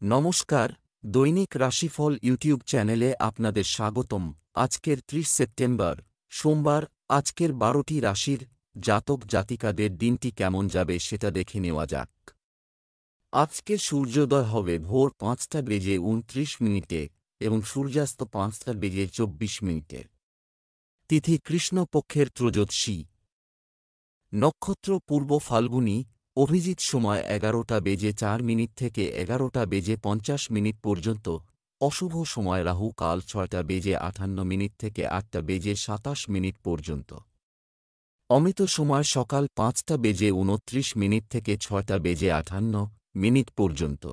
নমস্কার, দৈনিক রাশিফল ইউটিউব চ্যানেলে আপনাদের স্বাগতম। আজকের ৩০ সেপ্টেম্বর সোমবার। আজকের ১২টি রাশির জাতক জাতিকাদের দিনটি কেমন যাবে সেটা দেখে নেওয়া যাক। আজকে সূর্যোদয় হবে ভোর ৫টা বেজে ২৯ মিনিটে এবং সূর্যাস্ত ৫টা বেজে ২৪ মিনিটে। তিথি কৃষ্ণপক্ষের ত্রয়োদশী। নক্ষত্র পূর্ব ফাল্গুনী। অভিজিৎ সময় ১১টা বেজে ৪ মিনিট থেকে ১১টা বেজে ৫০ মিনিট পর্যন্ত। অশুভ সময় রাহু কাল ৬টা বেজে ৫৮ মিনিট থেকে ৮টা বেজে ২৭ মিনিট পর্যন্ত। অমৃত সময় সকাল ৫টা বেজে ২৯ মিনিট থেকে ৬টা বেজে ৫৮ মিনিট পর্যন্ত।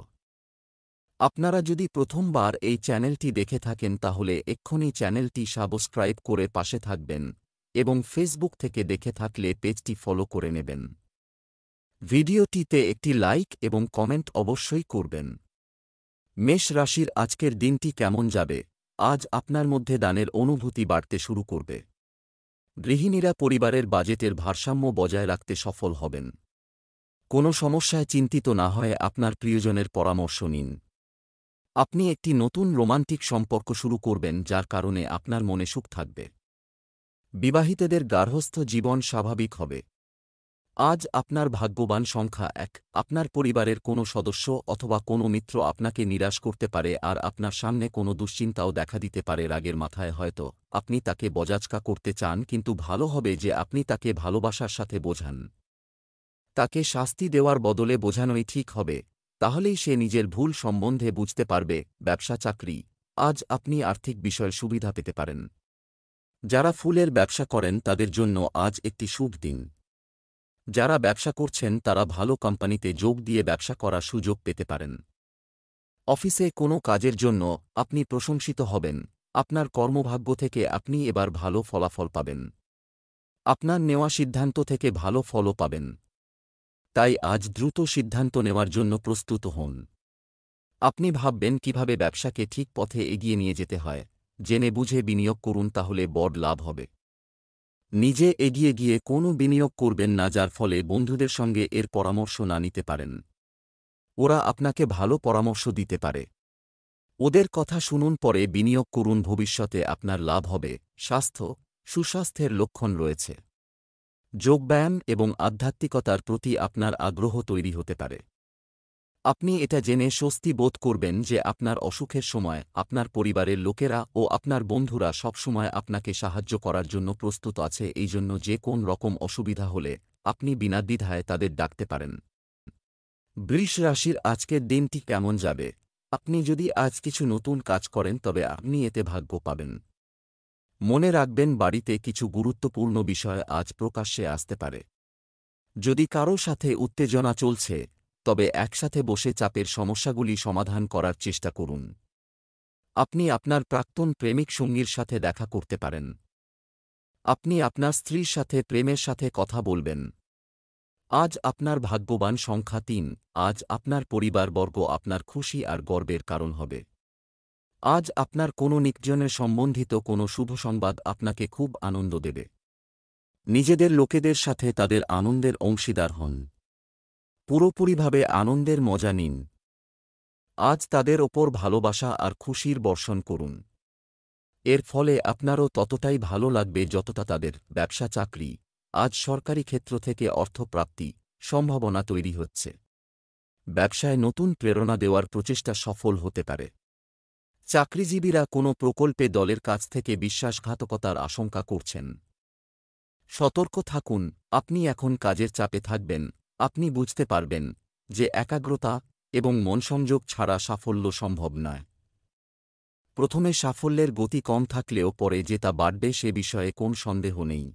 আপনারা যদি প্রথমবার এই চ্যানেলটি দেখে থাকেন তাহলে এক্ষুনি চ্যানেলটি সাবস্ক্রাইব করে পাশে থাকবেন এবং ফেসবুক থেকে দেখে থাকলে পেজটি ফলো করে নেবেন। ভিডিওটিতে একটি লাইক এবং কমেন্ট অবশ্যই করবেন। মেষ রাশির আজকের দিনটি কেমন যাবে? আজ আপনার মধ্যে দানের অনুভূতি বাড়তে শুরু করবে। গৃহিণীরা পরিবারের বাজেটের ভারসাম্য বজায় রাখতে সফল হবেন। কোনো সমস্যায় চিন্তিত না হয়ে আপনার প্রিয়জনের পরামর্শ নিন। আপনি একটি নতুন রোমান্টিক সম্পর্ক শুরু করবেন যার কারণে আপনার মনে সুখ থাকবে। বিবাহিতদের গার্হস্থ্য জীবন স্বাভাবিক হবে। আজ আপনার ভাগ্যবান সংখ্যা ১। আপনার পরিবারের কোনো সদস্য অথবা কোনো মিত্র আপনাকে নিরাশ করতে পারে আর আপনার সামনে কোনো দুশ্চিন্তাও দেখা দিতে পারে। রাগের মাথায় হয়তো আপনি তাকে বজাচকা করতে চান, কিন্তু ভালো হবে যে আপনি তাকে ভালোবাসার সাথে বোঝান। তাকে শাস্তি দেওয়ার বদলে বোঝানোই ঠিক হবে, তাহলেই সে নিজের ভুল সম্বন্ধে বুঝতে পারবে। ব্যবসা চাকরি। আজ আপনি আর্থিক বিষয়ে সুবিধা পেতে পারেন। যারা ফুলের ব্যবসা করেন তাদের জন্য আজ একটি শুভ দিন। যারা ব্যবসা করছেন তারা ভালো কোম্পানিতে যোগ দিয়ে ব্যবসা করার সুযোগ পেতে পারেন। অফিসে কোনো কাজের জন্য আপনি প্রশংসিত হবেন। আপনার কর্মভাগ্য থেকে আপনি এবার ভালো ফলাফল পাবেন। আপনার নেওয়া সিদ্ধান্ত থেকে ভালো ফলও পাবেন। তাই আজ দ্রুত সিদ্ধান্ত নেওয়ার জন্য প্রস্তুত হন। আপনি ভাববেন কিভাবে ব্যবসাকে ঠিক পথে এগিয়ে নিয়ে যেতে হয়। জেনে বুঝে বিনিয়োগ করুন, তাহলে বড় লাভ হবে। নিজে এগিয়ে গিয়ে কোনো বিনিয়োগ করবেন না যার ফলে বন্ধুদের সঙ্গে এর পরামর্শ না নিতে পারেন। ওরা আপনাকে ভালো পরামর্শ দিতে পারে। ওদের কথা শুনুন, পরে বিনিয়োগ করুন, ভবিষ্যতে আপনার লাভ হবে। স্বাস্থ্য। সুস্বাস্থ্যের লক্ষণ রয়েছে। যোগব্যায়াম এবং আধ্যাত্মিকতার প্রতি আপনার আগ্রহ তৈরি হতে পারে। আপনি এটা জেনে স্বস্তি বোধ করবেন যে আপনার অসুখের সময় আপনার পরিবারের লোকেরা ও আপনার বন্ধুরা সবসময় আপনাকে সাহায্য করার জন্য প্রস্তুত আছে। এই জন্য যে কোন রকম অসুবিধা হলে আপনি বিনা দ্বিধায় তাদের ডাকতে পারেন। বৃষ রাশির আজকের দিনটি কেমন যাবে? আপনি যদি আজ কিছু নতুন কাজ করেন তবে আপনি এতে ভাগ্য পাবেন। মনে রাখবেন, বাড়িতে কিছু গুরুত্বপূর্ণ বিষয় আজ প্রকাশ্যে আসতে পারে। যদি কারো সাথে উত্তেজনা চলছে তবে একসাথে বসে চাপের সমস্যাগুলি সমাধান করার চেষ্টা করুন। আপনি আপনার প্রাক্তন প্রেমিক সঙ্গীর সাথে দেখা করতে পারেন। আপনি আপনার স্ত্রীর সাথে প্রেমের সাথে কথা বলবেন। আজ আপনার ভাগ্যবান সংখ্যা ৩। আজ আপনার পরিবারবর্গ আপনার খুশি আর গর্বের কারণ হবে। আজ আপনার কোনো নিকজনের সম্বন্ধিত কোনো শুভ সংবাদ আপনাকে খুব আনন্দ দেবে। নিজেদের লোকেদের সাথে তাদের আনন্দের অংশীদার হন। পুরোপুরিভাবে আনন্দের মজা নিন। আজ তাদের ওপর ভালোবাসা আর খুশির বর্ষণ করুন। এর ফলে আপনারও ততটাই ভালো লাগবে যতটা তাদের। ব্যবসা চাকরি। আজ সরকারি ক্ষেত্র থেকে অর্থপ্রাপ্তি সম্ভাবনা তৈরি হচ্ছে। ব্যবসায় নতুন প্রেরণা দেওয়ার প্রচেষ্টা সফল হতে পারে। চাকরিজীবীরা কোনো প্রকল্পে দলের কাছ থেকে বিশ্বাসঘাতকতার আশঙ্কা করছেন। সতর্ক থাকুন, আপনি এখন কাজের চাপে থাকবেন। আপনি বুঝতে পারবেন যে একাগ্রতা এবং মনসংযোগ ছাড়া সাফল্য সম্ভব নয়। প্রথমে সাফল্যের গতি কম থাকলেও পরে যে তা বাড়বে সে বিষয়ে কোন সন্দেহ নেই।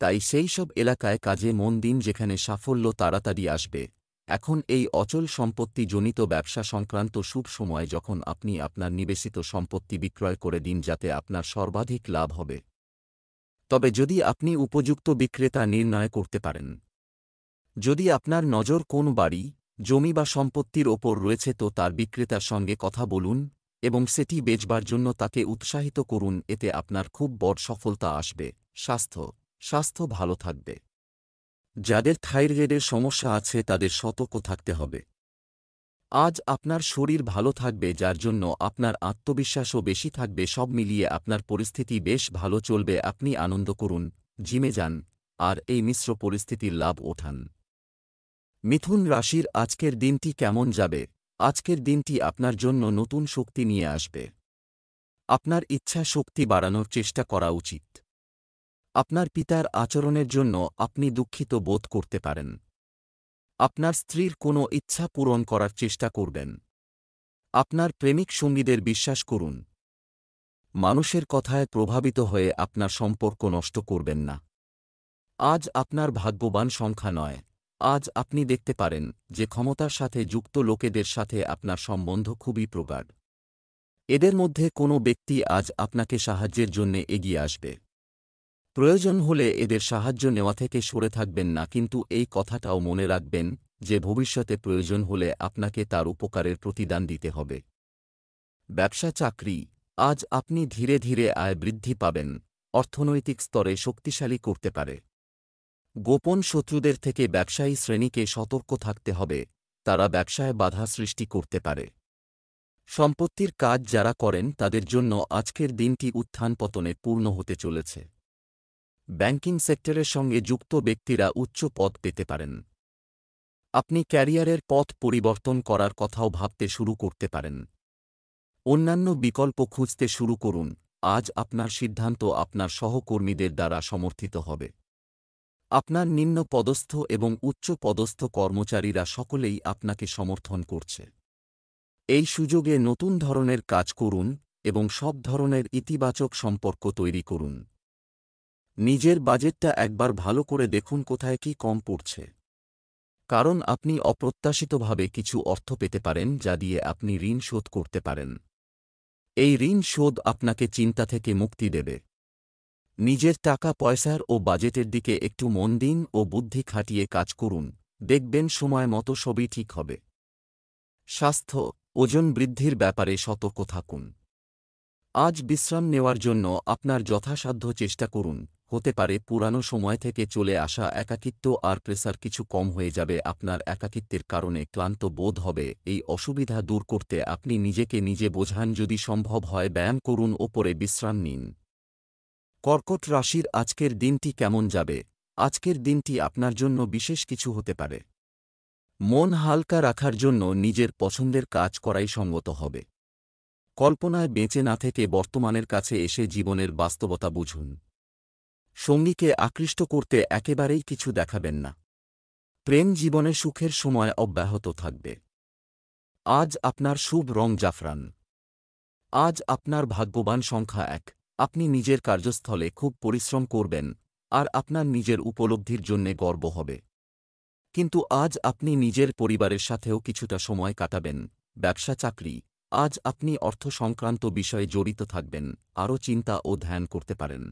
তাই সেই সব এলাকায় কাজে মন দিন যেখানে সাফল্য তাড়াতাড়ি আসবে। এখন এই অচল সম্পত্তি জনিত ব্যবসা সংক্রান্ত শুভ সময়, যখন আপনি আপনার নিবেশিত সম্পত্তি বিক্রয় করে দিন যাতে আপনার সর্বাধিক লাভ হবে। তবে যদি আপনি উপযুক্ত বিক্রেতা নির্ণয় করতে পারেন। যদি আপনার নজর কোন বাড়ি, জমি বা সম্পত্তির ওপর রয়েছে তো তার বিক্রেতার সঙ্গে কথা বলুন এবং সেটি বেচবার জন্য তাকে উৎসাহিত করুন। এতে আপনার খুব বড় সফলতা আসবে। স্বাস্থ্য ভালো থাকবে। যাদের থাইরয়েডের সমস্যা আছে তাদের সতর্ক থাকতে হবে। আজ আপনার শরীর ভালো থাকবে, যার জন্য আপনার আত্মবিশ্বাসও বেশি থাকবে। সব মিলিয়ে আপনার পরিস্থিতি বেশ ভালো চলবে। আপনি আনন্দ করুন, জিমে যান, আর এই মিশ্র পরিস্থিতির লাভ ওঠান। মিথুন রাশির আজকের দিনটি কেমন যাবে? আজকের দিনটি আপনার জন্য নতুন শক্তি নিয়ে আসবে। আপনার ইচ্ছা শক্তি বাড়ানোর চেষ্টা করা উচিত। আপনার পিতার আচরণের জন্য আপনি দুঃখিত বোধ করতে পারেন। আপনার স্ত্রীর কোনো ইচ্ছা পূরণ করার চেষ্টা করবেন। আপনার প্রেমিক সঙ্গীদের বিশ্বাস করুন। মানুষের কথায় প্রভাবিত হয়ে আপনার সম্পর্ক নষ্ট করবেন না। আজ আপনার ভাগ্যবান সংখ্যা নয়। আজ আপনি দেখতে পারেন যে ক্ষমতার সাথে যুক্ত লোকেদের সাথে আপনার সম্বন্ধ খুবই প্রগাঢ়। এদের মধ্যে কোনো ব্যক্তি আজ আপনাকে সাহায্যের জন্যে এগিয়ে আসবে। প্রয়োজন হলে এদের সাহায্য নেওয়া থেকে সরে থাকবেন না, কিন্তু এই কথাটাও মনে রাখবেন যে ভবিষ্যতে প্রয়োজন হলে আপনাকে তার উপকারের প্রতিদান দিতে হবে। ব্যবসা চাকরি, আজ আপনি ধীরে ধীরে আয় বৃদ্ধি পাবেন। অর্থনৈতিক স্তরে শক্তিশালী করতে পারে। গোপন শত্রুদের থেকে ব্যবসায়ী শ্রেণীকে সতর্ক থাকতে হবে, তারা ব্যবসায় বাধা সৃষ্টি করতে পারে। সম্পত্তির কাজ যারা করেন তাদের জন্য আজকের দিনটি উত্থান পতনে পূর্ণ হতে চলেছে। ব্যাংকিং সেক্টরের সঙ্গে যুক্ত ব্যক্তিরা উচ্চ পদ পেতে পারেন। আপনি ক্যারিয়ারের পথ পরিবর্তন করার কথাও ভাবতে শুরু করতে পারেন। অন্যান্য বিকল্প খুঁজতে শুরু করুন। আজ আপনার সিদ্ধান্ত আপনার সহকর্মীদের দ্বারা সমর্থিত হবে। আপনার নিম্ন পদস্থ এবং উচ্চ পদস্থ কর্মচারীরা সকলেই আপনাকে সমর্থন করছে। এই সুযোগে নতুন ধরনের কাজ করুন এবং সব ধরনের ইতিবাচক সম্পর্ক তৈরি করুন। নিজের বাজেটটা একবার ভালো করে দেখুন কোথায় কি কম পড়ছে, কারণ আপনি অপ্রত্যাশিতভাবে কিছু অর্থ পেতে পারেন যা দিয়ে আপনি ঋণ শোধ করতে পারেন। এই ঋণ শোধ আপনাকে চিন্তা থেকে মুক্তি দেবে। নিজের টাকা পয়সার ও বাজেটের দিকে একটু মন দিন ও বুদ্ধি খাটিয়ে কাজ করুন, দেখবেন সময় মতো সবই ঠিক হবে। স্বাস্থ্য, ওজন বৃদ্ধির ব্যাপারে সতর্ক থাকুন। আজ বিশ্রাম নেওয়ার জন্য আপনার যথাসাধ্য চেষ্টা করুন। হতে পারে পুরানো সময় থেকে চলে আসা একাকিত্ব আর প্রেসার কিছু কম হয়ে যাবে। আপনার একাকিত্বের কারণে ক্লান্ত বোধ হবে, এই অসুবিধা দূর করতে আপনি নিজেকে নিজে বোঝান। যদি সম্ভব হয় ব্যায়াম করুন, ওপরে বিশ্রাম নিন। কর্কট রাশির আজকের দিনটি কেমন যাবে? আজকের দিনটি আপনার জন্য বিশেষ কিছু হতে পারে। মন হালকা রাখার জন্য নিজের পছন্দের কাজ করাই সঙ্গত হবে। কল্পনায় বেঁচে না থেকে বর্তমানের কাছে এসে জীবনের বাস্তবতা বুঝুন। সঙ্গীকে আকৃষ্ট করতে একেবারেই কিছু দেখাবেন না। প্রেম জীবনে সুখের সময় অব্যাহত থাকবে। আজ আপনার শুভ রং জাফরান। আজ আপনার ভাগ্যবান সংখ্যা 1। আপনি নিজের কার্যস্থলে খুব পরিশ্রম করবেন আর আপনার নিজের উপলব্ধির জন্যে গর্ব হবে। কিন্তু আজ আপনি নিজের পরিবারের সাথেও কিছুটা সময় কাটাবেন। ব্যবসা চাকরি, আজ আপনি অর্থ সংক্রান্ত বিষয়ে জড়িত থাকবেন, আরও চিন্তা ও ধ্যান করতে পারেন।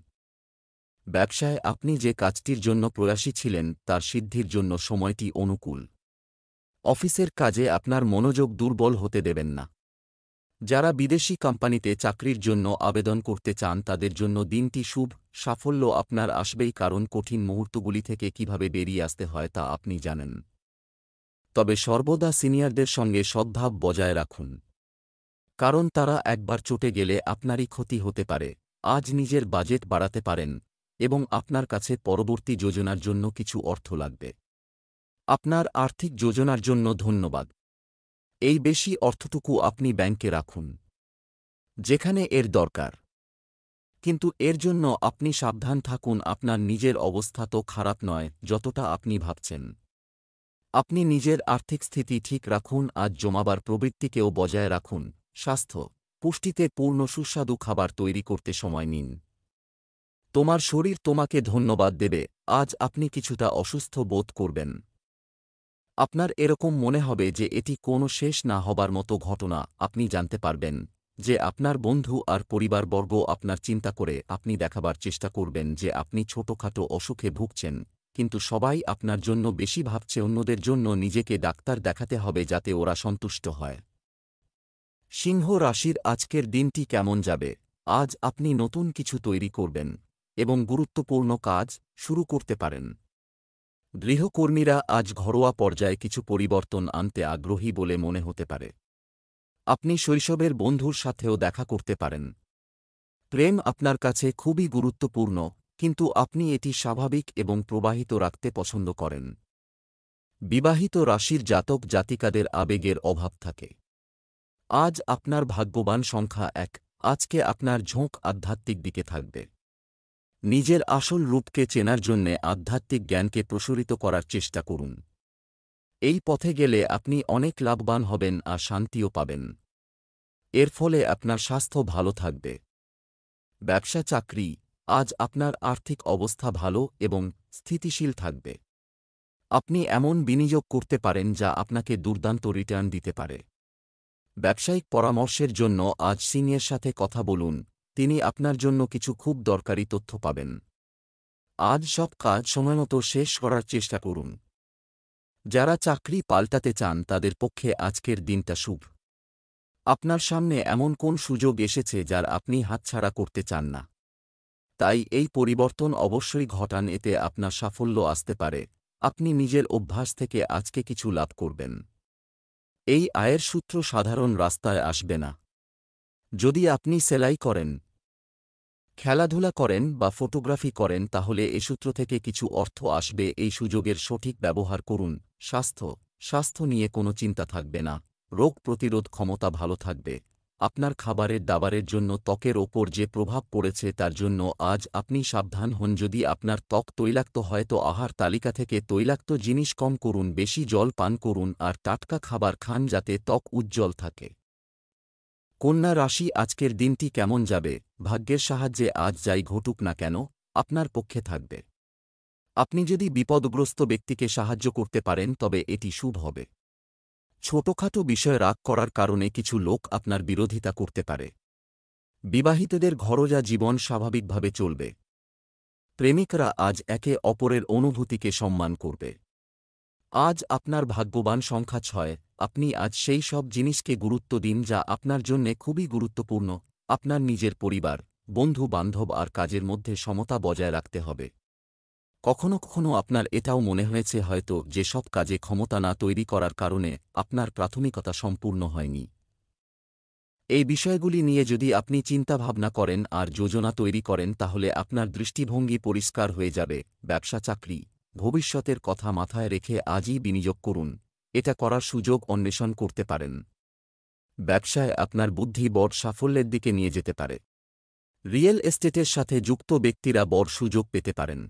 ব্যবসায় আপনি যে কাজটির জন্য প্রয়াসী ছিলেন তার সিদ্ধির জন্য সময়টি অনুকূল। অফিসের কাজে আপনার মনোযোগ দুর্বল হতে দেবেন না। যারা বিদেশি কোম্পানিতে চাকরির জন্য আবেদন করতে চান তাদের জন্য দিনটি শুভ। সাফল্য আপনার আসবেই, কারণ কঠিন মুহূর্তগুলি থেকে কিভাবে বেরিয়ে আসতে হয় তা আপনি জানেন। তবে সর্বদা সিনিয়রদের সঙ্গে সদ্ভাব বজায় রাখুন, কারণ তারা একবার চটে গেলে আপনারই ক্ষতি হতে পারে। আজ নিজের বাজেট বাড়াতে পারেন এবং আপনার কাছে পরবর্তী যোজনার জন্য কিছু অর্থ লাগবে। আপনার আর্থিক যোজনার জন্য ধন্যবাদ। এই বেশি অর্থটুকু আপনি ব্যাংকে রাখুন, যেখানে এর দরকার। কিন্তু এর জন্য আপনি সাবধান থাকুন। আপনার নিজের অবস্থা তো খারাপ নয় যতটা আপনি ভাবছেন। আপনি নিজের আর্থিক স্থিতি ঠিক রাখুন। আজ জমাবার প্রবৃত্তিকেও বজায় রাখুন। স্বাস্থ্য, পুষ্টিতে পূর্ণ সুস্বাদু খাবার তৈরি করতে সময় নিন। তোমার শরীর তোমাকে ধন্যবাদ দেবে। আজ আপনি কিছুটা অসুস্থ বোধ করবেন। আপনার এরকম মনে হবে যে এটি কোনো শেষ না হবার মতো ঘটনা। আপনি জানতে পারবেন যে আপনার বন্ধু আর পরিবারবর্গ আপনার চিন্তা করে। আপনি দেখাবার চেষ্টা করবেন যে আপনি ছোটখাটো অসুখে ভুগছেন, কিন্তু সবাই আপনার জন্য বেশি ভাবছে। অন্যদের জন্য নিজেকে ডাক্তার দেখাতে হবে যাতে ওরা সন্তুষ্ট হয়। সিংহ রাশির আজকের দিনটি কেমন যাবে? আজ আপনি নতুন কিছু তৈরি করবেন এবং গুরুত্বপূর্ণ কাজ শুরু করতে পারেন। গৃহকর্মীরা আজ ঘরোয়া পর্যায়ে কিছু পরিবর্তন আনতে আগ্রহী বলে মনে হতে পারে। আপনি শৈশবের বন্ধুর সাথেও দেখা করতে পারেন। প্রেম আপনার কাছে খুবই গুরুত্বপূর্ণ, কিন্তু আপনি এটি স্বাভাবিক এবং প্রবাহিত রাখতে পছন্দ করেন। বিবাহিত রাশির জাতক জাতিকাদের আবেগের অভাব থাকে। আজ আপনার ভাগ্যবান সংখ্যা 1। আজকে আপনার ঝোঁক আধ্যাত্মিক দিকে থাকবে। নিজের আসল রূপকে চেনার জন্যে আধ্যাত্মিক জ্ঞানকে প্রসারিত করার চেষ্টা করুন। এই পথে গেলে আপনি অনেক লাভবান হবেন আর শান্তিও পাবেন। এর ফলে আপনার স্বাস্থ্য ভালো থাকবে। ব্যবসা চাকরি, আজ আপনার আর্থিক অবস্থা ভালো এবং স্থিতিশীল থাকবে। আপনি এমন বিনিয়োগ করতে পারেন যা আপনাকে দুর্দান্ত রিটার্ন দিতে পারে। ব্যবসায়িক পরামর্শের জন্য আজ সিংয়ের সাথে কথা বলুন, তিনি আপনার জন্য কিছু খুব দরকারি তথ্য পাবেন। আজ সব কাজ সময়মতো শেষ করার চেষ্টা করুন। যারা চাকরি পাল্টাতে চান তাদের পক্ষে আজকের দিনটা শুভ। আপনার সামনে এমন কোন সুযোগ এসেছে যার আপনি হাতছাড়া করতে চান না। তাই এই পরিবর্তন অবশ্যই ঘটান, এতে আপনার সাফল্য আসতে পারে। আপনি নিজের অভ্যাস থেকে আজকে কিছু লাভ করবেন। এই আয়ের সূত্র সাধারণ রাস্তায় আসবে না। যদি আপনি সেলাই করেন, খেলাধুলা করেন বা ফটোগ্রাফি করেন তাহলে এ সূত্র থেকে কিছু অর্থ আসবে। এই সুযোগের সঠিক ব্যবহার করুন। স্বাস্থ্য নিয়ে কোনো চিন্তা থাকবে না। রোগ প্রতিরোধ ক্ষমতা ভালো থাকবে। আপনার খাবারের দাবারের জন্য ত্বকের ওপর যে প্রভাব পড়েছে তার জন্য আজ আপনি সাবধান হন। যদি আপনার ত্বক তৈলাক্ত হয় তো আহার তালিকা থেকে তৈলাক্ত জিনিস কম করুন, বেশি জল পান করুন আর টাটকা খাবার খান যাতে ত্বক উজ্জ্বল থাকে। কন্যা রাশি, আজকের দিনটি কেমন যাবে? ভাগ্যের সাহায্যে আজ যাই ঘটুক না কেন আপনার পক্ষে থাকবে। আপনি যদি বিপদগ্রস্ত ব্যক্তিকে সাহায্য করতে পারেন তবে এটি শুভ হবে। ছোটখাটো বিষয়ে রাগ করার কারণে কিছু লোক আপনার বিরোধিতা করতে পারে। বিবাহিতদের ঘরোয়া জীবন স্বাভাবিকভাবে চলবে। প্রেমিকরা আজ একে অপরের অনুভূতিকে সম্মান করবে। আজ আপনার ভাগ্যবান সংখ্যা 6। আপনি আজ সেই সব জিনিসকে গুরুত্ব দিন যা আপনার জন্যে খুবই গুরুত্বপূর্ণ। আপনার নিজের পরিবার, বন্ধু বান্ধব আর কাজের মধ্যে সমতা বজায় রাখতে হবে। কখনো কখনো আপনার এটাও মনে হয়েছে হয়তো যে সব কাজে ক্ষমতা না তৈরি করার কারণে আপনার প্রাথমিকতা সম্পূর্ণ হয়নি। এই বিষয়গুলি নিয়ে যদি আপনি চিন্তাভাবনা করেন আর যোজনা তৈরি করেন তাহলে আপনার দৃষ্টিভঙ্গি পরিষ্কার হয়ে যাবে। ব্যবসা চাকরি, ভবিষ্যতের কথা মাথায় রেখে আজই বিনিয়োগ করুন। এটা করার সুযোগ অন্বেষণ করতে পারেন। ব্যবসায় আপনার বুদ্ধি বড় সাফল্যের দিকে নিয়ে যেতে পারে। রিয়েল এস্টেটের সাথে যুক্ত ব্যক্তিরা বড় সুযোগ পেতে পারেন।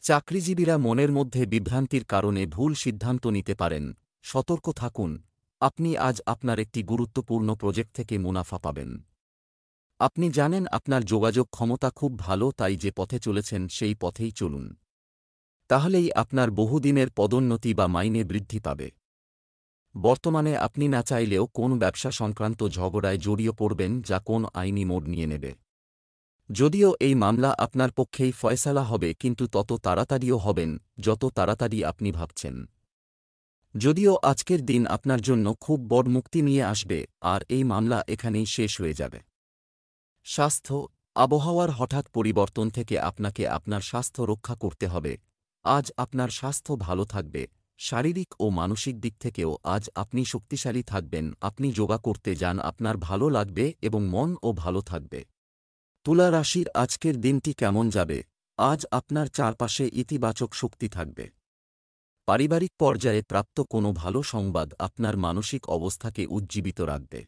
চাকরিজীবীরা মনের মধ্যে বিভ্রান্তির কারণে ভুল সিদ্ধান্ত নিতে পারেন। সতর্ক থাকুন। আপনি আজ আপনার একটি গুরুত্বপূর্ণ প্রজেক্ট থেকে মুনাফা পাবেন। আপনি জানেন আপনার যোগাযোগ ক্ষমতা খুব ভালো, তাই যে পথে চলেছেন সেই পথেই চলুন। তাহলেই আপনার বহুদিনের পদোন্নতি বা মাইনে বৃদ্ধি পাবে। বর্তমানে আপনি না চাইলেও কোন ব্যবসা সংক্রান্ত ঝগড়ায় জড়িয়ে পড়বেন যা কোন আইনি মোড় নিয়ে নেবে। যদিও এই মামলা আপনার পক্ষেই ফয়সালা হবে, কিন্তু তত তাড়াতাড়িও হবেন যত তাড়াতাড়ি আপনি ভাবছেন। যদিও আজকের দিন আপনার জন্য খুব বড় মুক্তি নিয়ে আসবে আর এই মামলা এখানেই শেষ হয়ে যাবে। স্বাস্থ্য, আবহাওয়ার হঠাৎ পরিবর্তন থেকে আপনাকে আপনার স্বাস্থ্য রক্ষা করতে হবে। আজ আপনার স্বাস্থ্য ভালো থাকবে। শারীরিক ও মানসিক দিক থেকেও আজ আপনি শক্তিশালী থাকবেন। আপনি যোগা করতে যান, আপনার ভালো লাগবে এবং মনও ভালো থাকবে। তুলা রাশির আজকের দিনটি কেমন যাবে? আজ আপনার চারপাশে ইতিবাচক শক্তি থাকবে। পারিবারিক পর্যায়ে প্রাপ্ত কোনো ভালো সংবাদ আপনার মানসিক অবস্থাকে উজ্জীবিত রাখবে।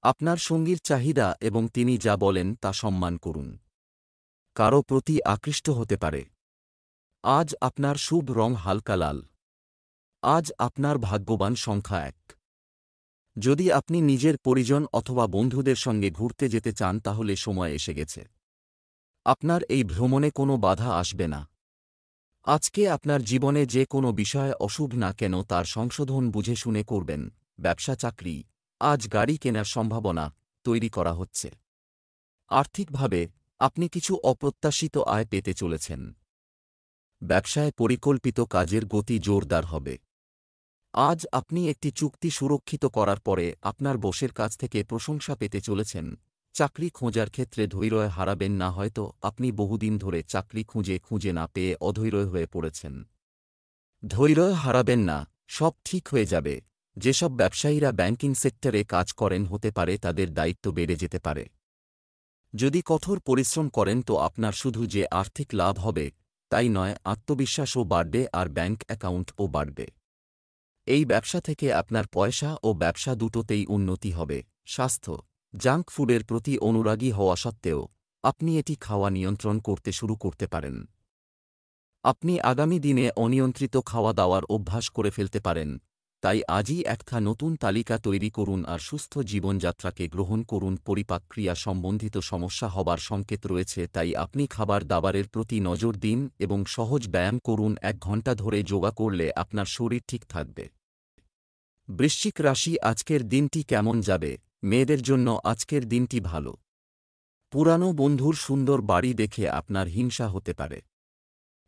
আপনার সঙ্গীর চাহিদা এবং তিনি যা বলেন তা সম্মান করুন। কারো প্রতি আকৃষ্ট হতে পারে। আজ আপনার শুভ রং হালকা লাল। আজ আপনার ভাগ্যবান সংখ্যা 1। যদি আপনি নিজের পরিজন অথবা বন্ধুদের সঙ্গে ঘুরতে যেতে চান তাহলে সময় এসে গেছে। আপনার এই ভ্রমণে কোনো বাধা আসবে না। আজকে আপনার জীবনে যে কোনো বিষয় অশুভ না কেন তার সংশোধন বুঝে শুনে করবেন। ব্যবসা চাকরি, আজ গাড়ি কেনার সম্ভাবনা তৈরি করা হচ্ছে। আর্থিকভাবে আপনি কিছু অপ্রত্যাশিত আয় পেতে চলেছেন। ব্যবসায় পরিকল্পিত কাজের গতি জোরদার হবে। আজ আপনি একটি চুক্তি সুরক্ষিত করার পরে আপনার বসের কাছ থেকে প্রশংসা পেতে চলেছেন। চাকরি খোঁজার ক্ষেত্রে ধৈর্য হারাবেন না, হয়তো আপনি বহুদিন ধরে চাকরি খুঁজে না পেয়ে অধৈর্য হয়ে পড়েছেন। ধৈর্য হারাবেন না, সব ঠিক হয়ে যাবে। যেসব ব্যবসায়ীরা ব্যাংকিং সেক্টরে কাজ করেন হতে পারে তাদের দায়িত্ব বেড়ে যেতে পারে। যদি কঠোর পরিশ্রম করেন তো আপনার শুধু যে আর্থিক লাভ হবে তাই নয়, আত্মবিশ্বাসও বাড়বে আর ব্যাংক অ্যাকাউন্টও বাড়বে। এই ব্যবসা থেকে আপনার পয়সা ও ব্যবসা দুটোতেই উন্নতি হবে। স্বাস্থ্য, জাঙ্ক ফুডের প্রতি অনুরাগী হওয়া সত্ত্বেও আপনি এটি খাওয়া নিয়ন্ত্রণ করতে শুরু করতে পারেন। আপনি আগামী দিনে অনিয়ন্ত্রিত খাওয়া দাওয়ার অভ্যাস করে ফেলতে পারেন। তাই আজই একটা নতুন তালিকা তৈরি করুন আর সুস্থ জীবনযাত্রাকে গ্রহণ করুন। পরিপাকক্রিয়া সম্বন্ধিত সমস্যা হবার সংকেত রয়েছে, তাই আপনি খাবার দাবারের প্রতি নজর দিন এবং সহজ ব্যায়াম করুন। 1 ঘণ্টা ধরে যোগা করলে আপনার শরীর ঠিক থাকবে। বৃশ্চিক রাশি, আজকের দিনটি কেমন যাবে? মেয়েদের জন্য আজকের দিনটি ভালো। পুরানো বন্ধুর সুন্দর বাড়ি দেখে আপনার হিংসা হতে পারে।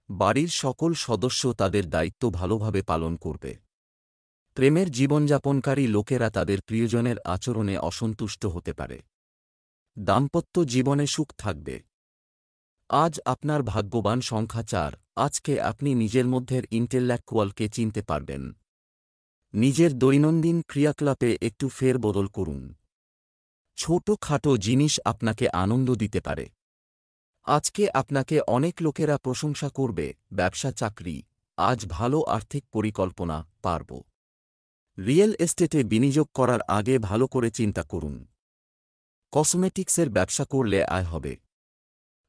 বাড়ির সকল সদস্য তাদের দায়িত্ব ভালোভাবে পালন করবে। প্রেমের জীবনযাপনকারী লোকেরা তাদের প্রিয়জনের আচরণে অসন্তুষ্ট হতে পারে। দাম্পত্য জীবনে সুখ থাকবে। আজ আপনার ভাগ্যবান সংখ্যা 4। আজকে আপনি নিজের মধ্যের ইন্টেলেকচুয়ালকে চিনতে পারবেন। নিজের দৈনন্দিন ক্রিয়াকলাপে একটু ফেরবদল করুন। ছোটখাটো জিনিস আপনাকে আনন্দ দিতে পারে। আজকে আপনাকে অনেক লোকেরা প্রশংসা করবে। ব্যবসা চাকরি, আজ ভালো আর্থিক পরিকল্পনা পারব। রিয়েল এস্টেটে বিনিয়োগ করার আগে ভালো করে চিন্তা করুন। কসমেটিক্সের ব্যবসা করলে আয় হবে।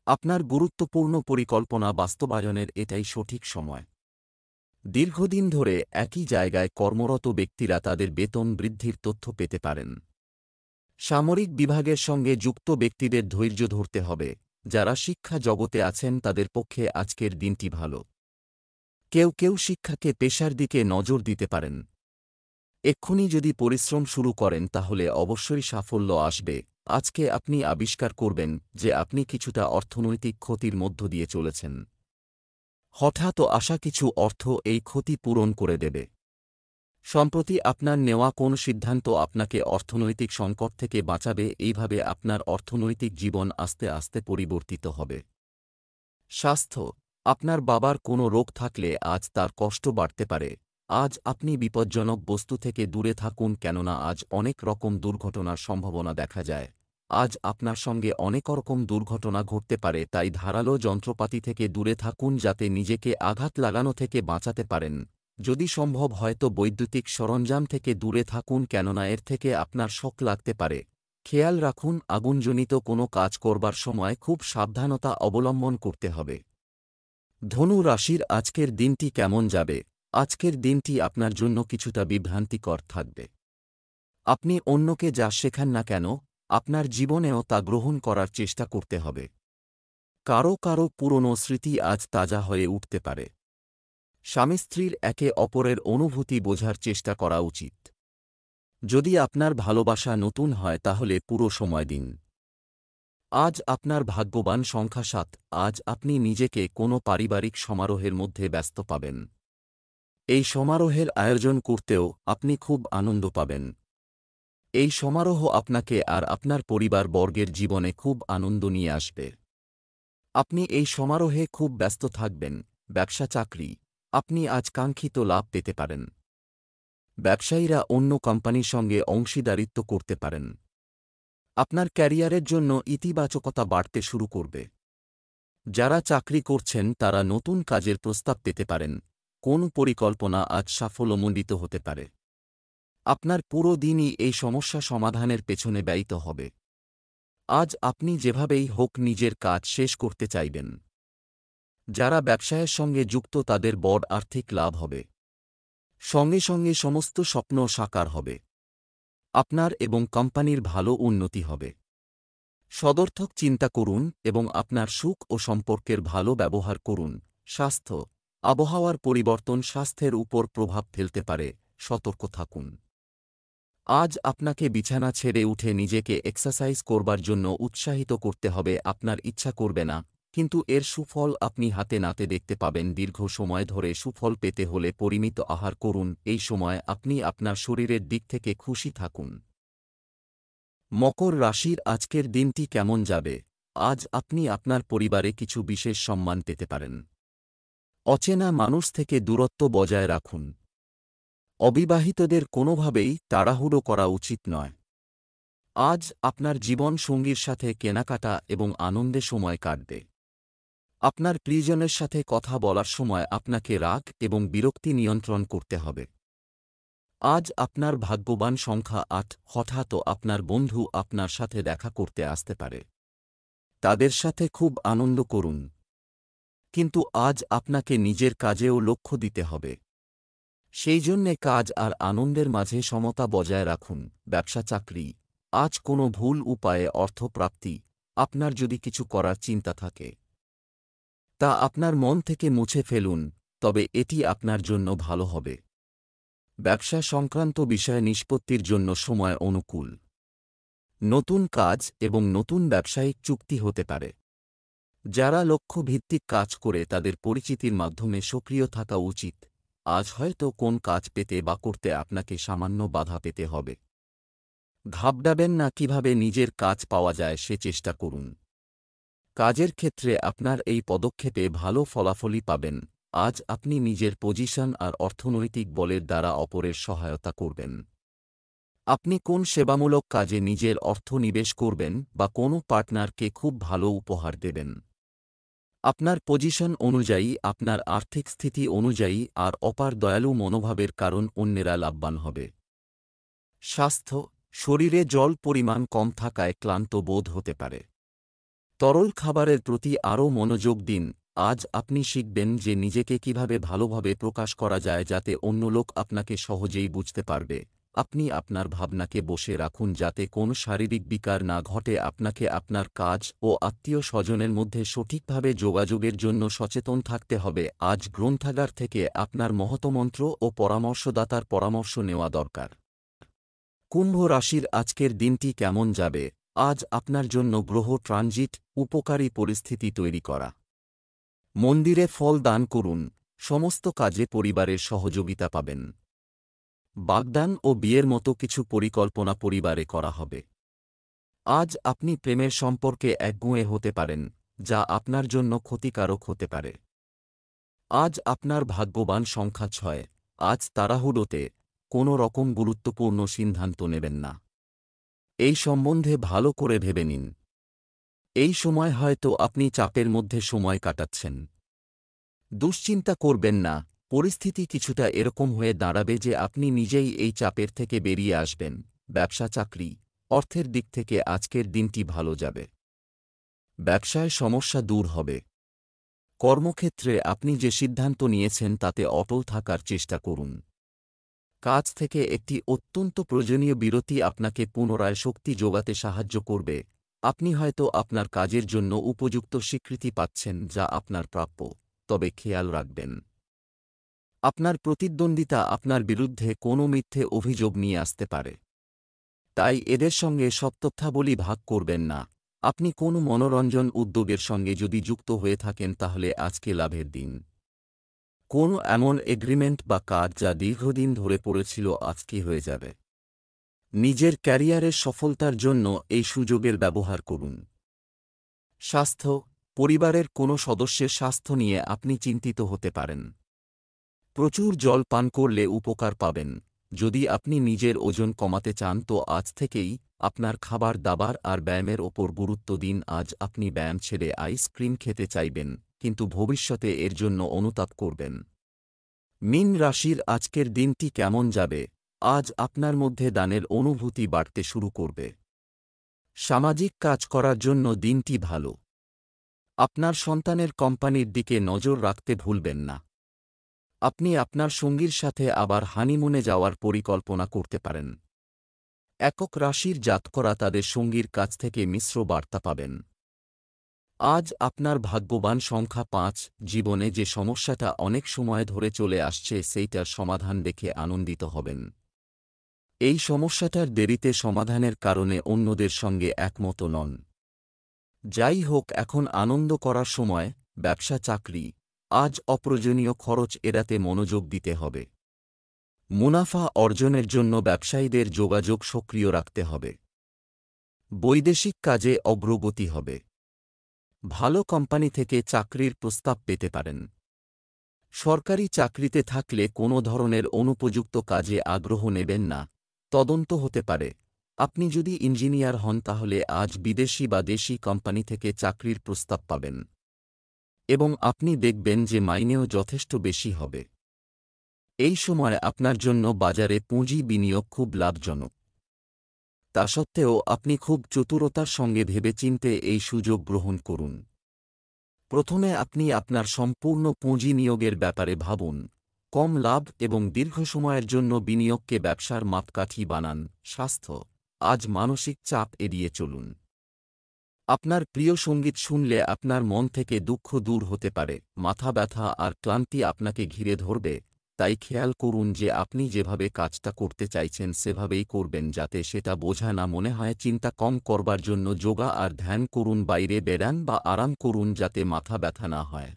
আপনার গুরুত্বপূর্ণ পরিকল্পনা বাস্তবায়নের এটাই সঠিক সময়। দীর্ঘদিন ধরে একই জায়গায় কর্মরত ব্যক্তিরা তাদের বেতন বৃদ্ধির তথ্য পেতে পারেন। সামরিক বিভাগের সঙ্গে যুক্ত ব্যক্তিদের ধৈর্য ধরতে হবে। যারা শিক্ষা জগতে আছেন তাদের পক্ষে আজকের দিনটি ভালো। কেউ শিক্ষাকে পেশার দিকে নজর দিতে পারেন। এক্ষুনি যদি পরিশ্রম শুরু করেন তাহলে অবশ্যই সাফল্য আসবে। আজকে আপনি আবিষ্কার করবেন যে আপনি কিছুটা অর্থনৈতিক ক্ষতির মধ্য দিয়ে চলেছেন। হঠাৎ আসা কিছু অর্থ এই ক্ষতি পূরণ করে দেবে। সম্প্রতি আপনার নেওয়া কোন সিদ্ধান্ত আপনাকে অর্থনৈতিক সংকট থেকে বাঁচাবে। এইভাবে আপনার অর্থনৈতিক জীবন আস্তে আস্তে পরিবর্তিত হবে। স্বাস্থ্য, আপনার বাবার কোনো রোগ থাকলে আজ তার কষ্ট বাড়তে পারে। আজ আপনি বিপজ্জনক বস্তু থেকে দূরে থাকুন, কেননা আজ অনেক রকম দুর্ঘটনার সম্ভাবনা দেখা যায়। আজ আপনার সঙ্গে অনেক রকম দুর্ঘটনা ঘটতে পারে, তাই ধারালো যন্ত্রপাতি থেকে দূরে থাকুন যাতে নিজেকে আঘাত লাগানো থেকে বাঁচাতে পারেন। যদি সম্ভব হয় তো বৈদ্যুতিক সরঞ্জাম থেকে দূরে থাকুন, কেননা এর থেকে আপনার শক লাগতে পারে। খেয়াল রাখুন, আগুনজনিত কোনো কাজ করবার সময় খুব সাবধানতা অবলম্বন করতে হবে। ধনু রাশির আজকের দিনটি কেমন যাবে? আজকের দিনটি আপনার জন্য কিছুটা বিভ্রান্তিকর থাকবে। আপনি অন্যকে যা শেখান না কেন, আপনার জীবনেও তা গ্রহণ করার চেষ্টা করতে হবে। কারো পুরনো স্মৃতি আজ তাজা হয়ে উঠতে পারে। স্বামী স্ত্রীর একে অপরের অনুভূতি বোঝার চেষ্টা করা উচিত। যদি আপনার ভালোবাসা নতুন হয় তাহলে পুরো সময় দিন। আজ আপনার ভাগ্যবান সংখ্যা 7। আজ আপনি নিজেকে কোনো পারিবারিক সমারোহের মধ্যে ব্যস্ত পাবেন। এই সমারোহের আয়োজন করতেও আপনি খুব আনন্দ পাবেন। এই সমারোহ আপনাকে আর আপনার পরিবার বর্গের জীবনে খুব আনন্দ নিয়ে আসবে। আপনি এই সমারোহে খুব ব্যস্ত থাকবেন। ব্যবসা চাকরি, আপনি আজ কাঙ্ক্ষিত লাভ পেতে পারেন। ব্যবসায়ীরা অন্য কোম্পানির সঙ্গে অংশীদারিত্ব করতে পারেন। আপনার ক্যারিয়ারের জন্য ইতিবাচকতা বাড়তে শুরু করবে। যারা চাকরি করছেন তারা নতুন কাজের প্রস্তাব পেতে পারেন। কোন পরিকল্পনা আজ সাফল্যমণ্ডিত হতে পারে। আপনার পুরো দিনই এই সমস্যা সমাধানের পেছনে ব্যয়িত হবে। আজ আপনি যেভাবেই হোক নিজের কাজ শেষ করতে চাইবেন। যারা ব্যবসায়ের সঙ্গে যুক্ত তাদের বড় আর্থিক লাভ হবে। সঙ্গে সমস্ত স্বপ্ন সাকার হবে। আপনার এবং কোম্পানির ভালো উন্নতি হবে। সদর্থক চিন্তা করুন এবং আপনার সুখ ও সম্পর্কের ভালো ব্যবহার করুন। স্বাস্থ্য, আবহাওয়ার পরিবর্তন স্বাস্থ্যের উপর প্রভাব ফেলতে পারে, সতর্ক থাকুন। আজ আপনাকে বিছানা ছেড়ে উঠে নিজেকে এক্সারসাইজ করবার জন্য উৎসাহিত করতে হবে। আপনার ইচ্ছা করবে না, কিন্তু এর সুফল আপনি হাতে নাতে দেখতে পাবেন। দীর্ঘ সময় ধরে সুফল পেতে হলে পরিমিত আহার করুন। এই সময় আপনি আপনার শরীরের দিক থেকে খুশি থাকুন। মকর রাশির আজকের দিনটি কেমন যাবে? আজ আপনি আপনার পরিবারে কিছু বিশেষ সম্মান পেতে পারেন। অচেনা মানুষ থেকে দূরত্ব বজায় রাখুন। অবিবাহিতদের কোনোভাবেই তাড়াহুড়ো করা উচিত নয়। আজ আপনার জীবন সঙ্গীর সাথে কেনাকাটা এবং আনন্দে সময় কাটবে। আপনার প্রিয়জনের সাথে কথা বলার সময় আপনাকে রাগ এবং বিরক্তি নিয়ন্ত্রণ করতে হবে। আজ আপনার ভাগ্যবান সংখ্যা ৮। হঠাৎ আপনার বন্ধু আপনার সাথে দেখা করতে আসতে পারে। তাদের সাথে খুব আনন্দ করুন। কিন্তু আজ আপনাকে নিজের কাজেও লক্ষ্য দিতে হবে। সেই জন্যে কাজ আর আনন্দের মাঝে সমতা বজায় রাখুন। ব্যবসা চাকরি, আজ কোনো ভুল উপায়ে অর্থপ্রাপ্তি, আপনার যদি কিছু করার চিন্তা থাকে তা আপনার মন থেকে মুছে ফেলুন, তবে এটি আপনার জন্য ভালো হবে। ব্যবসা সংক্রান্ত বিষয়ে নিষ্পত্তির জন্য সময় অনুকূল। নতুন কাজ এবং নতুন ব্যবসায়িক চুক্তি হতে পারে। যারা লক্ষ্যভিত্তিক কাজ করে তাদের পরিচিতির মাধ্যমে সক্রিয় থাকা উচিত। আজ হয়তো কোন কাজ পেতে বা করতে আপনাকে সামান্য বাধা পেতে হবে। ঘাবড়াবেন না, কিভাবে নিজের কাজ পাওয়া যায় সে চেষ্টা করুন। কাজের ক্ষেত্রে আপনার এই পদক্ষেপে ভালো ফলাফলই পাবেন। আজ আপনি নিজের পজিশন আর অর্থনৈতিক বলের দ্বারা অপরের সহায়তা করবেন। আপনি কোন সেবামূলক কাজে নিজের অর্থ নিবেশ করবেন বা কোনো পার্টনারকে খুব ভালো উপহার দেবেন। আপনার পজিশন অনুযায়ী, আপনার আর্থিক স্থিতি অনুযায়ী আর অপার দয়ালু মনোভাবের কারণ অন্যেরা লাভবান হবে। স্বাস্থ্য, শরীরে জল পরিমাণ কম থাকায় ক্লান্ত বোধ হতে পারে। তরল খাবারের প্রতি আরও মনোযোগ দিন। আজ আপনি শিখবেন যে নিজেকে কিভাবে ভালোভাবে প্রকাশ করা যায় যাতে অন্য লোক আপনাকে সহজেই বুঝতে পারবে। আপনি আপনার ভাবনাকে বসে রাখুন যাতে কোনো শারীরিক বিকার না ঘটে। আপনাকে আপনার কাজ ও আত্মীয় স্বজনের মধ্যে সঠিকভাবে যোগাযোগের জন্য সচেতন থাকতে হবে। আজ গ্রন্থাগার থেকে আপনার মহতমন্ত্র ও পরামর্শদাতার পরামর্শ নেওয়া দরকার। কুম্ভ রাশির আজকের দিনটি কেমন যাবে? আজ আপনার জন্য গ্রহ ট্রানজিট উপকারী পরিস্থিতি তৈরি করা। মন্দিরে ফল দান করুন। সমস্ত কাজে পরিবারের সহযোগিতা পাবেন। বাগদান ও বিয়ের মতো কিছু পরিকল্পনা পরিবারে করা হবে। আজ আপনি প্রেমের সম্পর্কে একগুঁয়ে হতে পারেন, যা আপনার জন্য ক্ষতিকারক হতে পারে। আজ আপনার ভাগ্যবান সংখ্যা ৬। আজ তাড়াহুড়োতে কোনো রকম গুরুত্বপূর্ণ সিদ্ধান্ত নেবেন না। এই সম্বন্ধে ভালো করে ভেবে নিন। এই সময় হয়তো আপনি চাপের মধ্যে সময় কাটাচ্ছেন। দুশ্চিন্তা করবেন না, পরিস্থিতি কিছুটা এরকম হয়ে দাঁড়াবে যে আপনি নিজেই এই চাপের থেকে বেরিয়ে আসবেন। ব্যবসা চাকরি, অর্থের দিক থেকে আজকের দিনটি ভালো যাবে। ব্যবসায় সমস্যা দূর হবে। কর্মক্ষেত্রে আপনি যে সিদ্ধান্ত নিয়েছেন তাতে অটল থাকার চেষ্টা করুন। কাজ থেকে একটি অত্যন্ত প্রয়োজনীয় বিরতি আপনাকে পুনরায় শক্তি যোগাতে সাহায্য করবে। আপনি হয়তো আপনার কাজের জন্য উপযুক্ত স্বীকৃতি পাচ্ছেন যা আপনার প্রাপ্য, তবে খেয়াল রাখবেন আপনার প্রতিদ্বন্দ্বিতা আপনার বিরুদ্ধে কোনো মিথ্যে অভিযোগ নিয়ে আসতে পারে। তাই এদের সঙ্গে সব তথ্যাবলী ভাগ করবেন না। আপনি কোনো মনোরঞ্জন উদ্যোগের সঙ্গে যদি যুক্ত হয়ে থাকেন তাহলে আজকে লাভের দিন। কোনো এমন এগ্রিমেন্ট বা কাজ যা দীর্ঘদিন ধরে পড়েছিল আজকে হয়ে যাবে। নিজের ক্যারিয়ারের সফলতার জন্য এই সুযোগের ব্যবহার করুন। স্বাস্থ্য, পরিবারের কোনো সদস্যের স্বাস্থ্য নিয়ে আপনি চিন্তিত হতে পারেন। প্রচুর জল পান করলে উপকার পাবেন। যদি আপনি নিজের ওজন কমাতে চান তো আজ থেকেই আপনার খাবার দাবার আর ব্যায়ামের ওপর গুরুত্ব দিন। আজ আপনি ব্যায়াম ছেড়ে আইসক্রিম খেতে চাইবেন, কিন্তু ভবিষ্যতে এর জন্য অনুতাপ করবেন। মীন রাশির আজকের দিনটি কেমন যাবে? আজ আপনার মধ্যে দানের অনুভূতি বাড়তে শুরু করবে। সামাজিক কাজ করার জন্য দিনটি ভালো। আপনার সন্তানের কোম্পানির দিকে নজর রাখতে ভুলবেন না। আপনি আপনার সঙ্গীর সাথে আবার হানিমুনে যাওয়ার পরিকল্পনা করতে পারেন। একক রাশির জাতকরা তাদের সঙ্গীর কাছ থেকে মিশ্র বার্তা পাবেন। আজ আপনার ভাগ্যবান সংখ্যা ৫। জীবনে যে সমস্যাটা অনেক সময় ধরে চলে আসছে সেইটার সমাধান দেখে আনন্দিত হবেন। এই সমস্যাটার দেরিতে সমাধানের কারণে অন্যদের সঙ্গে একমত নন। যাই হোক, এখন আনন্দ করার সময়। ব্যবসা চাকরি, আজ অপ্রয়োজনীয় খরচ এড়াতে মনোযোগ দিতে হবে। মুনাফা অর্জনের জন্য ব্যবসায়ীদের যোগাযোগ সক্রিয় রাখতে হবে। বৈদেশিক কাজে অগ্রগতি হবে। ভালো কোম্পানি থেকে চাকরির প্রস্তাব পেতে পারেন। সরকারি চাকরিতে থাকলে কোনো ধরনের অনুপযুক্ত কাজে আগ্রহ নেবেন না, তদন্ত হতে পারে। আপনি যদি ইঞ্জিনিয়ার হন তাহলে আজ বিদেশি বা দেশি কোম্পানি থেকে চাকরির প্রস্তাব পাবেন এবং আপনি দেখবেন যে মাইনেও যথেষ্ট বেশি হবে। এই সময় আপনার জন্য বাজারে পুঁজি বিনিয়োগ খুব লাভজনক। তা সত্ত্বেও আপনি খুব চতুরতার সঙ্গে ভেবেচিন্তে এই সুযোগ গ্রহণ করুন। প্রথমে আপনি আপনার সম্পূর্ণ পুঁজি নিয়োগের ব্যাপারে ভাবুন। কম লাভ এবং দীর্ঘ সময়ের জন্য বিনিয়োগকে ব্যবসার মাপকাঠি বানান। স্বাস্থ্য, আজ মানসিক চাপ এড়িয়ে চলুন। আপনার প্রিয় সঙ্গীত শুনলে আপনার মন থেকে দুঃখ দূর হতে পারে। মাথা ব্যথা আর ক্লান্তি আপনাকে ঘিরে ধরবে, তাই খেয়াল করুন যে আপনি যেভাবে কাজটা করতে চাইছেন সেভাবেই করবেন, যাতে সেটা বোঝা না মনে হয়। চিন্তা কম করবার জন্য যোগা আর ধ্যান করুন, বাইরে বেড়ান বা আরাম করুন যাতে মাথা ব্যথা না হয়।